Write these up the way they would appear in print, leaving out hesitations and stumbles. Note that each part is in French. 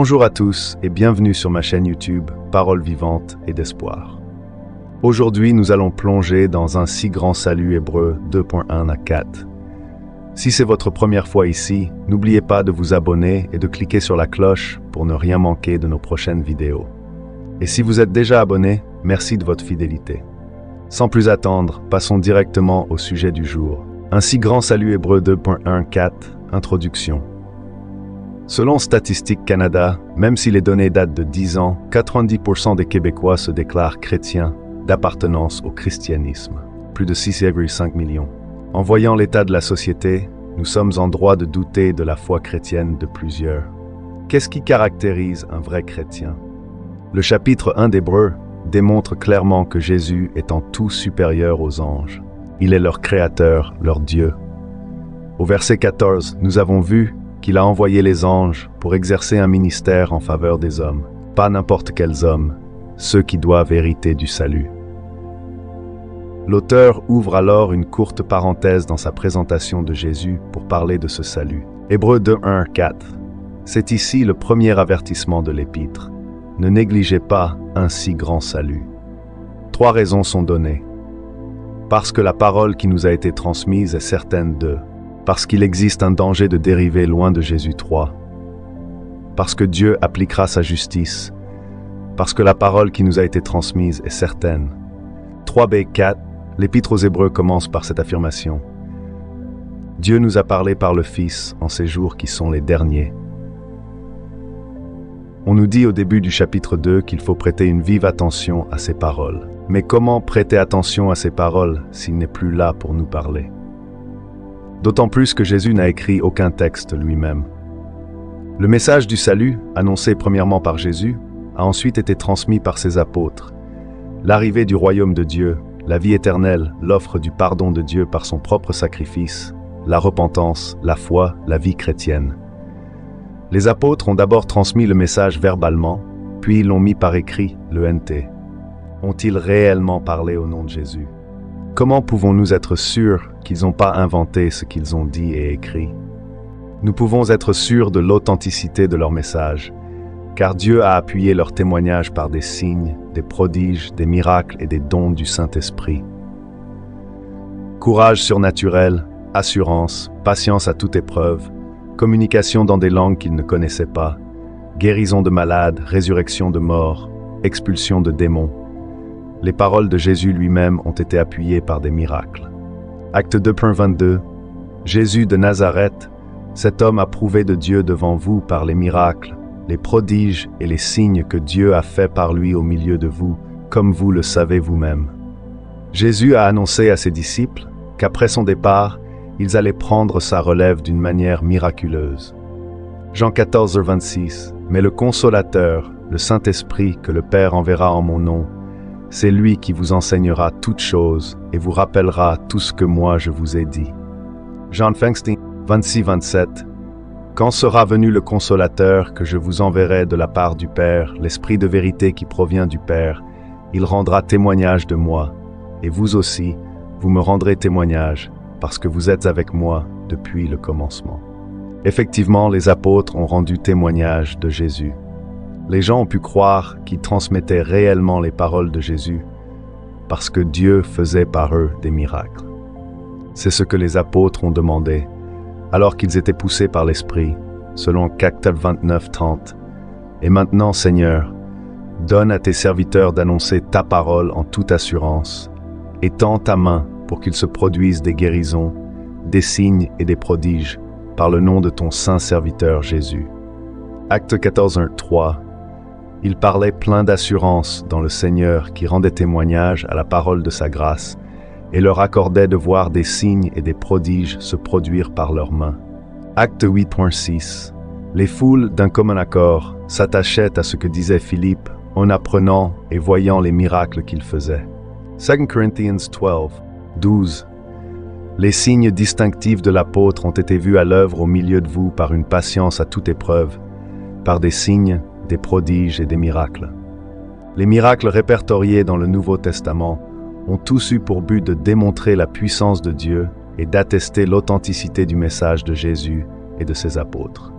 Bonjour à tous et bienvenue sur ma chaîne YouTube Paroles vivantes et d'espoir. Aujourd'hui, nous allons plonger dans un si grand salut hébreu 2.1 à 4. Si c'est votre première fois ici, n'oubliez pas de vous abonner et de cliquer sur la cloche pour ne rien manquer de nos prochaines vidéos. Et si vous êtes déjà abonné, merci de votre fidélité. Sans plus attendre, passons directement au sujet du jour. Un si grand salut hébreu 2.1.4, introduction. Selon Statistique Canada, même si les données datent de 10 ans, 90% des Québécois se déclarent chrétiens d'appartenance au christianisme. Plus de 6,5 millions. En voyant l'état de la société, nous sommes en droit de douter de la foi chrétienne de plusieurs. Qu'est-ce qui caractérise un vrai chrétien? Le chapitre 1 d'Hébreux démontre clairement que Jésus est en tout supérieur aux anges. Il est leur créateur, leur Dieu. Au verset 14, nous avons vu qu'il a envoyé les anges pour exercer un ministère en faveur des hommes. Pas n'importe quels hommes, ceux qui doivent hériter du salut. L'auteur ouvre alors une courte parenthèse dans sa présentation de Jésus pour parler de ce salut. Hébreux 2.1.4. C'est ici le premier avertissement de l'épître. Ne négligez pas un si grand salut. 3 raisons sont données. Parce que la parole qui nous a été transmise est certaine d'eux. Parce qu'il existe un danger de dériver loin de Jésus 3. Parce que Dieu appliquera sa justice. Parce que la parole qui nous a été transmise est certaine. 3b4, l'Épître aux Hébreux commence par cette affirmation. Dieu nous a parlé par le Fils en ces jours qui sont les derniers. On nous dit au début du chapitre 2 qu'il faut prêter une vive attention à ces paroles. Mais comment prêter attention à ces paroles s'il n'est plus là pour nous parler? D'autant plus que Jésus n'a écrit aucun texte lui-même. Le message du salut, annoncé premièrement par Jésus, a ensuite été transmis par ses apôtres. L'arrivée du royaume de Dieu, la vie éternelle, l'offre du pardon de Dieu par son propre sacrifice, la repentance, la foi, la vie chrétienne. Les apôtres ont d'abord transmis le message verbalement, puis ils l'ont mis par écrit, le NT. Ont-ils réellement parlé au nom de Jésus? Comment pouvons-nous être sûrs qu'ils n'ont pas inventé ce qu'ils ont dit et écrit? Nous pouvons être sûrs de l'authenticité de leur message, car Dieu a appuyé leur témoignage par des signes, des prodiges, des miracles et des dons du Saint-Esprit. Courage surnaturel, assurance, patience à toute épreuve, communication dans des langues qu'ils ne connaissaient pas, guérison de malades, résurrection de morts, expulsion de démons. Les paroles de Jésus lui-même ont été appuyées par des miracles. Acte 2.22. Jésus de Nazareth, cet homme approuvé de Dieu devant vous par les miracles, les prodiges et les signes que Dieu a faits par lui au milieu de vous, comme vous le savez vous-même. Jésus a annoncé à ses disciples qu'après son départ, ils allaient prendre sa relève d'une manière miraculeuse. Jean 14.26. Mais le Consolateur, le Saint-Esprit que le Père enverra en mon nom, c'est lui qui vous enseignera toutes choses et vous rappellera tout ce que moi je vous ai dit. Jean 26-27. Quand sera venu le Consolateur que je vous enverrai de la part du Père, l'Esprit de vérité qui provient du Père, il rendra témoignage de moi, et vous aussi, vous me rendrez témoignage, parce que vous êtes avec moi depuis le commencement. Effectivement, les apôtres ont rendu témoignage de Jésus. Les gens ont pu croire qu'ils transmettaient réellement les paroles de Jésus parce que Dieu faisait par eux des miracles. C'est ce que les apôtres ont demandé, alors qu'ils étaient poussés par l'Esprit, selon Actes 29-30. Et maintenant, Seigneur, donne à tes serviteurs d'annoncer ta parole en toute assurance, et tends ta main pour qu'il se produisent des guérisons, des signes et des prodiges, par le nom de ton saint serviteur Jésus. Acte 14.1-3. Il parlait plein d'assurance dans le Seigneur qui rendait témoignage à la parole de sa grâce et leur accordait de voir des signes et des prodiges se produire par leurs mains. Acte 8.6. Les foules d'un commun accord s'attachaient à ce que disait Philippe en apprenant et voyant les miracles qu'il faisait. 2 Corinthians 12. Les signes distinctifs de l'apôtre ont été vus à l'œuvre au milieu de vous par une patience à toute épreuve, par des signes, des prodiges et des miracles. Les miracles répertoriés dans le Nouveau Testament ont tous eu pour but de démontrer la puissance de Dieu et d'attester l'authenticité du message de Jésus et de ses apôtres.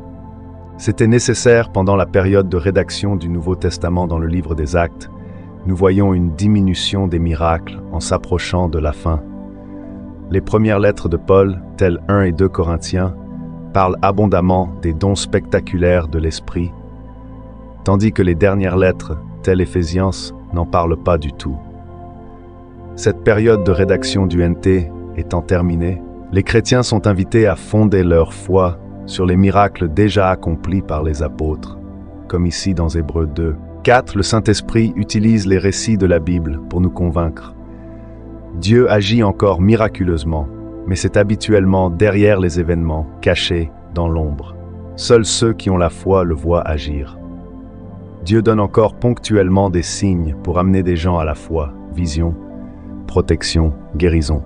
C'était nécessaire pendant la période de rédaction du Nouveau Testament dans le livre des Actes. Nous voyons une diminution des miracles en s'approchant de la fin. Les premières lettres de Paul, telles 1 et 2 Corinthiens, parlent abondamment des dons spectaculaires de l'Esprit, tandis que les dernières lettres, telles Éphésiens, n'en parlent pas du tout. Cette période de rédaction du NT étant terminée, les chrétiens sont invités à fonder leur foi sur les miracles déjà accomplis par les apôtres, comme ici dans Hébreux 2. 4. Le Saint-Esprit utilise les récits de la Bible pour nous convaincre. Dieu agit encore miraculeusement, mais c'est habituellement derrière les événements, cachés dans l'ombre. Seuls ceux qui ont la foi le voient agir. Dieu donne encore ponctuellement des signes pour amener des gens à la foi, vision, protection, guérison.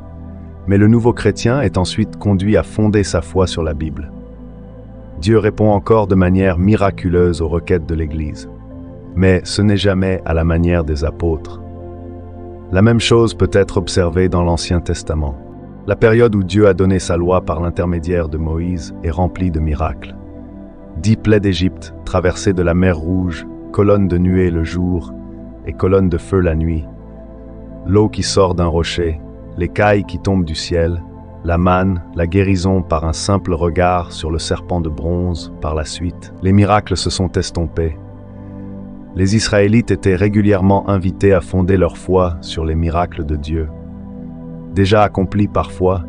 Mais le nouveau chrétien est ensuite conduit à fonder sa foi sur la Bible. Dieu répond encore de manière miraculeuse aux requêtes de l'Église. Mais ce n'est jamais à la manière des apôtres. La même chose peut être observée dans l'Ancien Testament. La période où Dieu a donné sa loi par l'intermédiaire de Moïse est remplie de miracles. 10 plaies d'Égypte, traversées de la mer Rouge, colonne de nuée le jour et colonne de feu la nuit. L'eau qui sort d'un rocher, l'écaille qui tombe du ciel, la manne, la guérison par un simple regard sur le serpent de bronze par la suite. Les miracles se sont estompés. Les Israélites étaient régulièrement invités à fonder leur foi sur les miracles de Dieu. Déjà accomplis parfois,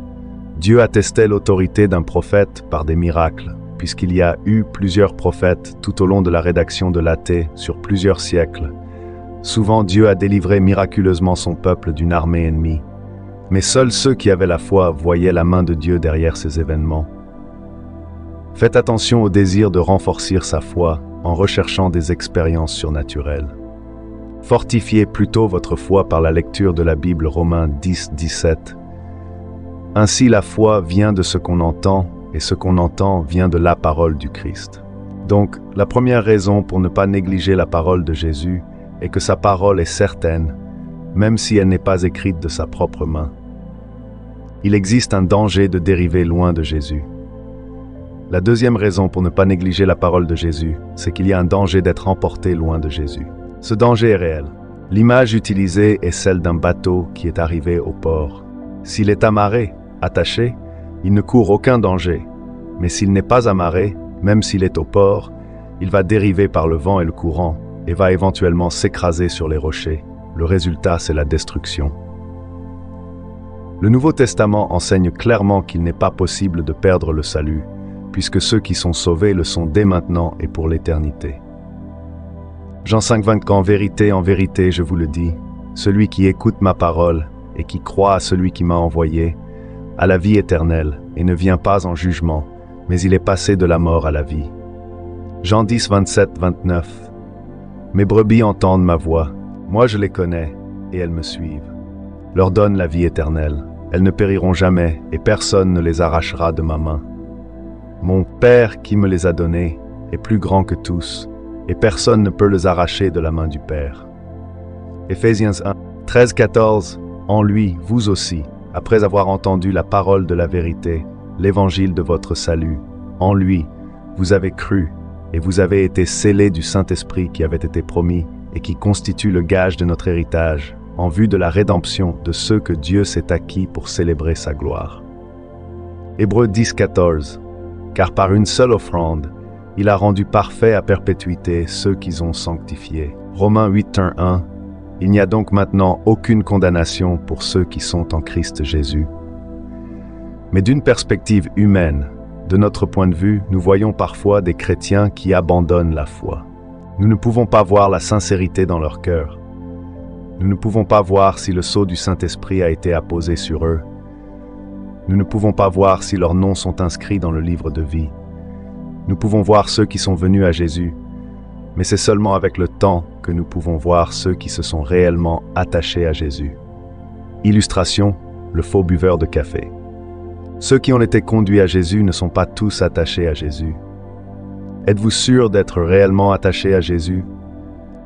Dieu attestait l'autorité d'un prophète par des miracles, puisqu'il y a eu plusieurs prophètes tout au long de la rédaction de l'AT sur plusieurs siècles. Souvent Dieu a délivré miraculeusement son peuple d'une armée ennemie. Mais seuls ceux qui avaient la foi voyaient la main de Dieu derrière ces événements. Faites attention au désir de renforcer sa foi en recherchant des expériences surnaturelles. Fortifiez plutôt votre foi par la lecture de la Bible, Romains 10, 17. Ainsi la foi vient de ce qu'on entend, et ce qu'on entend vient de la parole du Christ. Donc, la première raison pour ne pas négliger la parole de Jésus est que sa parole est certaine, même si elle n'est pas écrite de sa propre main. Il existe un danger de dériver loin de Jésus. La deuxième raison pour ne pas négliger la parole de Jésus, c'est qu'il y a un danger d'être emporté loin de Jésus. Ce danger est réel. L'image utilisée est celle d'un bateau qui est arrivé au port. S'il est amarré, attaché, il ne court aucun danger. Mais s'il n'est pas amarré, même s'il est au port, il va dériver par le vent et le courant et va éventuellement s'écraser sur les rochers. Le résultat, c'est la destruction. Le Nouveau Testament enseigne clairement qu'il n'est pas possible de perdre le salut, puisque ceux qui sont sauvés le sont dès maintenant et pour l'éternité. Jean 5,20 En vérité, je vous le dis, celui qui écoute ma parole et qui croit à celui qui m'a envoyé, a la vie éternelle et ne vient pas en jugement, mais il est passé de la mort à la vie. Jean 10, 27, 29 Mes brebis entendent ma voix. Moi je les connais, et elles me suivent. Leur donne la vie éternelle. Elles ne périront jamais, et personne ne les arrachera de ma main. Mon Père qui me les a donnés est plus grand que tous, et personne ne peut les arracher de la main du Père. Éphésiens 1, 13, 14 En lui, vous aussi, après avoir entendu la parole de la vérité, l'évangile de votre salut, en lui, vous avez cru, et vous avez été scellés du Saint-Esprit qui avait été promis, et qui constitue le gage de notre héritage, en vue de la rédemption de ceux que Dieu s'est acquis pour célébrer sa gloire. Hébreux 10, 14 Car par une seule offrande, il a rendu parfait à perpétuité ceux qu'ils ont sanctifiés. Romains 8, 1 Il n'y a donc maintenant aucune condamnation pour ceux qui sont en Christ Jésus. Mais d'une perspective humaine, de notre point de vue, nous voyons parfois des chrétiens qui abandonnent la foi. Nous ne pouvons pas voir la sincérité dans leur cœur. Nous ne pouvons pas voir si le sceau du Saint-Esprit a été apposé sur eux. Nous ne pouvons pas voir si leurs noms sont inscrits dans le livre de vie. Nous pouvons voir ceux qui sont venus à Jésus, mais c'est seulement avec le temps que nous pouvons voir ceux qui se sont réellement attachés à Jésus. Illustration, le faux buveur de café. Ceux qui ont été conduits à Jésus ne sont pas tous attachés à Jésus. Êtes-vous sûr d'être réellement attaché à Jésus?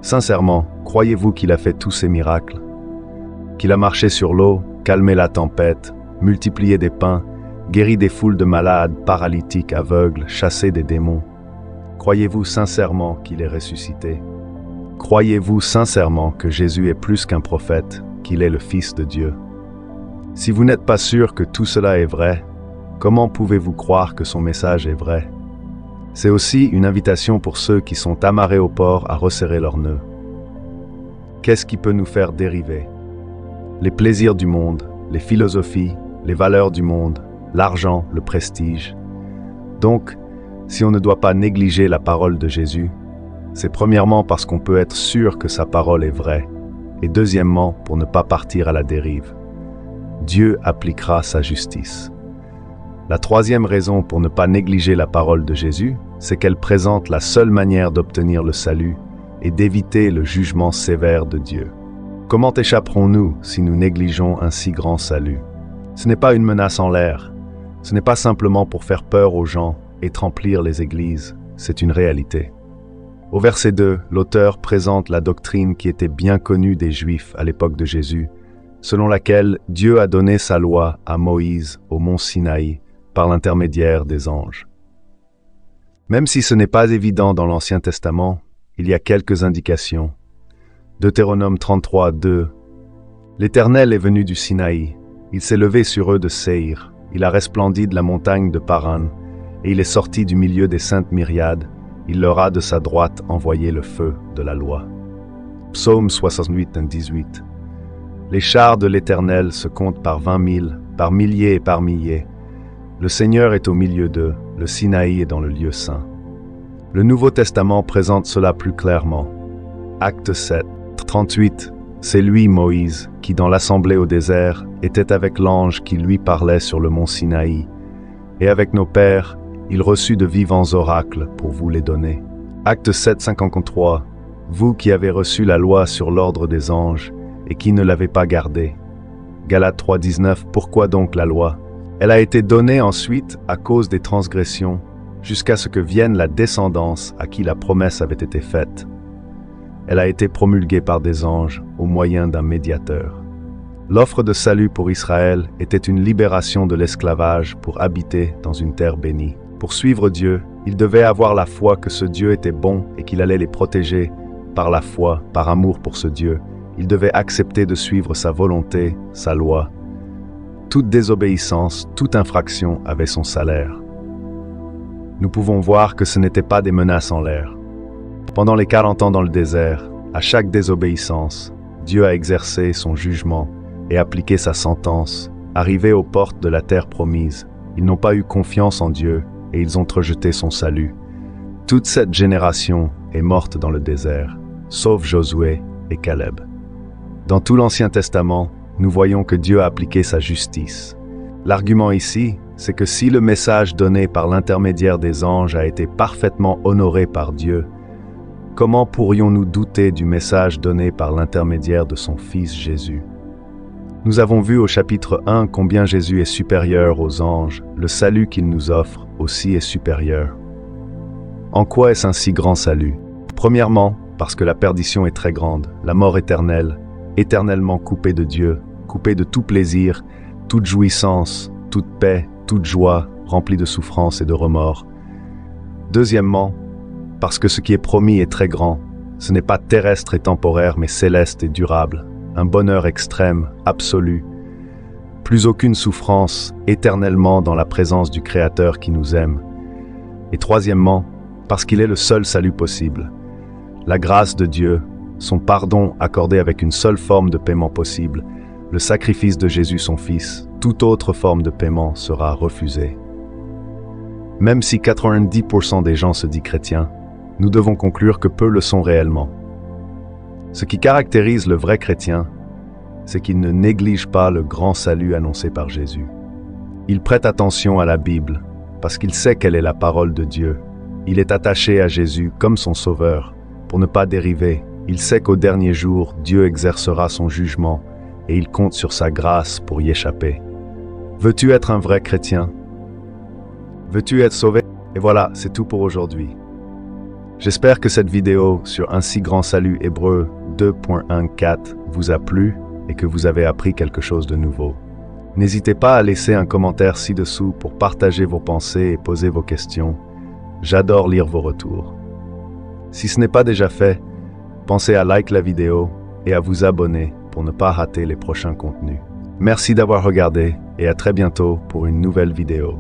Sincèrement, croyez-vous qu'il a fait tous ces miracles? Qu'il a marché sur l'eau, calmé la tempête, multiplié des pains, guéri des foules de malades, paralytiques, aveugles, chassé des démons? Croyez-vous sincèrement qu'il est ressuscité? Croyez-vous sincèrement que Jésus est plus qu'un prophète, qu'il est le Fils de Dieu? Si vous n'êtes pas sûr que tout cela est vrai, comment pouvez-vous croire que son message est vrai? C'est aussi une invitation pour ceux qui sont amarrés au port à resserrer leurs nœuds. Qu'est-ce qui peut nous faire dériver? Les plaisirs du monde, les philosophies, les valeurs du monde, l'argent, le prestige. Donc, si on ne doit pas négliger la parole de Jésus, c'est premièrement parce qu'on peut être sûr que sa parole est vraie, et deuxièmement pour ne pas partir à la dérive. Dieu appliquera sa justice. La troisième raison pour ne pas négliger la parole de Jésus, c'est qu'elle présente la seule manière d'obtenir le salut et d'éviter le jugement sévère de Dieu. Comment échapperons-nous si nous négligeons un si grand salut? Ce n'est pas une menace en l'air. Ce n'est pas simplement pour faire peur aux gens et remplir les églises. C'est une réalité. Au verset 2, l'auteur présente la doctrine qui était bien connue des Juifs à l'époque de Jésus, selon laquelle Dieu a donné sa loi à Moïse au mont Sinaï par l'intermédiaire des anges. Même si ce n'est pas évident dans l'Ancien Testament, il y a quelques indications. Deutéronome 33, 2. L'Éternel est venu du Sinaï, il s'est levé sur eux de Séhir, il a resplendi de la montagne de Paran, et il est sorti du milieu des saintes myriades, il leur a de sa droite envoyé le feu de la loi. Psaume 68, 18. Les chars de l'Éternel se comptent par 20 000, par milliers et par milliers. Le Seigneur est au milieu d'eux, le Sinaï est dans le lieu saint. Le Nouveau Testament présente cela plus clairement. Acte 7, 38. C'est lui, Moïse, qui dans l'assemblée au désert était avec l'ange qui lui parlait sur le mont Sinaï. Et avec nos pères, il reçut de vivants oracles pour vous les donner. Acte 7, 53. Vous qui avez reçu la loi sur l'ordre des anges et qui ne l'avez pas gardée. Galates 3, 19. Pourquoi donc la loi? Elle a été donnée ensuite à cause des transgressions, jusqu'à ce que vienne la descendance à qui la promesse avait été faite. Elle a été promulguée par des anges au moyen d'un médiateur. L'offre de salut pour Israël était une libération de l'esclavage pour habiter dans une terre bénie. Pour suivre Dieu, ils devaient avoir la foi que ce Dieu était bon et qu'il allait les protéger par la foi, par amour pour ce Dieu. Ils devaient accepter de suivre sa volonté, sa loi. Toute désobéissance, toute infraction avait son salaire. Nous pouvons voir que ce n'était pas des menaces en l'air. Pendant les 40 ans dans le désert, à chaque désobéissance, Dieu a exercé son jugement et appliqué sa sentence. Arrivés aux portes de la terre promise, ils n'ont pas eu confiance en Dieu et ils ont rejeté son salut. Toute cette génération est morte dans le désert, sauf Josué et Caleb. Dans tout l'Ancien Testament, nous voyons que Dieu a appliqué sa justice. L'argument ici, c'est que si le message donné par l'intermédiaire des anges a été parfaitement honoré par Dieu, comment pourrions-nous douter du message donné par l'intermédiaire de son Fils Jésus? Nous avons vu au chapitre 1 combien Jésus est supérieur aux anges, le salut qu'il nous offre aussi est supérieur. En quoi est-ce un si grand salut? Premièrement, parce que la perdition est très grande, la mort éternelle, éternellement coupée de Dieu, coupée de tout plaisir, toute jouissance, toute paix, toute joie, remplie de souffrance et de remords. Deuxièmement, parce que ce qui est promis est très grand, ce n'est pas terrestre et temporaire, mais céleste et durable, un bonheur extrême, absolu, plus aucune souffrance, éternellement dans la présence du Créateur qui nous aime. Et troisièmement, parce qu'il est le seul salut possible. La grâce de Dieu, son pardon accordé avec une seule forme de paiement possible, le sacrifice de Jésus son Fils, toute autre forme de paiement sera refusée. Même si 90% des gens se disent chrétiens, nous devons conclure que peu le sont réellement. Ce qui caractérise le vrai chrétien, c'est qu'il ne néglige pas le grand salut annoncé par Jésus. Il prête attention à la Bible, parce qu'il sait quelle est la parole de Dieu. Il est attaché à Jésus comme son sauveur, pour ne pas dériver. Il sait qu'au dernier jour, Dieu exercera son jugement, et il compte sur sa grâce pour y échapper. Veux-tu être un vrai chrétien? Veux-tu être sauvé? Et voilà, c'est tout pour aujourd'hui. J'espère que cette vidéo sur un si grand salut Hébreux 2.14 vous a plu et que vous avez appris quelque chose de nouveau. N'hésitez pas à laisser un commentaire ci-dessous pour partager vos pensées et poser vos questions. J'adore lire vos retours. Si ce n'est pas déjà fait, pensez à like la vidéo et à vous abonner pour ne pas rater les prochains contenus. Merci d'avoir regardé et à très bientôt pour une nouvelle vidéo.